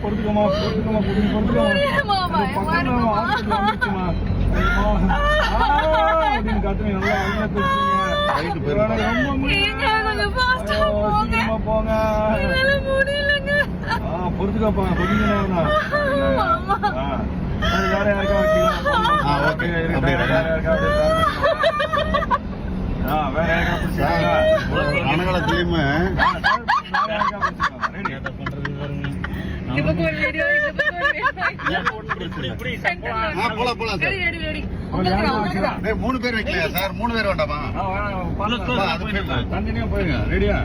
பொறுத்துக்கமா அப்படின்னு கத்துறீங்க. நல்லா போங்க. பொறுத்துக்காப்பா பொறுத்துக்கா. வேற யாருக்கா வேற யாருக்கா அனகாலத்திலயுமே மூணு பேர் வைக்கலையா சார்? 3 பேர் வேண்டாமா? தனியா போயிருங்க. ரெடியா?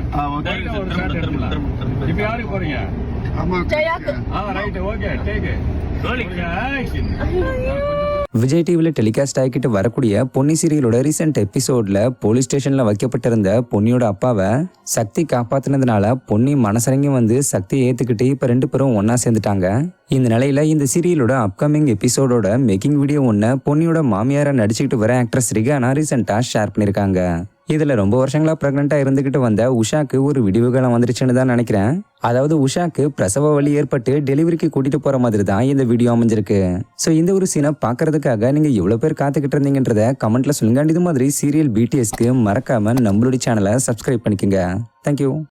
இப்ப யாருக்கு போறீங்க? ரைட், ஓகே, டேக் விஜய் டிவியில் டெலிகாஸ்ட் ஆகிக்கிட்டு வரக்கூடிய பொன்னி சீரியலோட ரீசெண்ட் எபிசோட்ல போலீஸ் ஸ்டேஷன்ல வைக்கப்பட்டிருந்த பொன்னியோட அப்பாவை சக்தி காப்பாத்தினதுனால பொன்னி மனசரங்கி வந்து சக்தியை ஏத்துக்கிட்டு இப்ப 2 பேரும் ஒன்னா சேர்ந்துட்டாங்க. இந்த நிலையில இந்த சீரியலோட அப்கமிங் எபிசோடோட மேக்கிங் வீடியோ ஒன்னு பொன்னியோட மாமியாரா நடிச்சுக்கிட்டு வர ஆக்ட்ரஸ் ரிகானா ரீசெண்டா ஷேர் பண்ணிருக்காங்க. இதுல ரொம்ப வருஷங்களா பிரெக்னெண்டா இருந்துகிட்டு வந்த உஷாக்கு ஒரு விடிவுகாலம் வந்துருச்சுன்னு தான் நினைக்கிறேன். அதாவது உஷாக்கு பிரசவ வலி ஏற்பட்டு டெலிவரிக்கு கூட்டிட்டு போற மாதிரி தான் இந்த வீடியோ அமைஞ்சிருக்கு. சோ இந்த ஒரு சீனை பாக்குறதுக்காக நீங்க எவ்வளவு பேர் காத்துக்கிட்டு இருந்தீங்கன்றத கமெண்ட்ல சொல்லுங்க. இது மாதிரி சீரியல் பிடிஎஸ்க்கு மறக்காம நம்மளுடைய சேனலை சப்ஸ்கிரைப் பண்ணிக்கோங்க. தேங்க்யூ.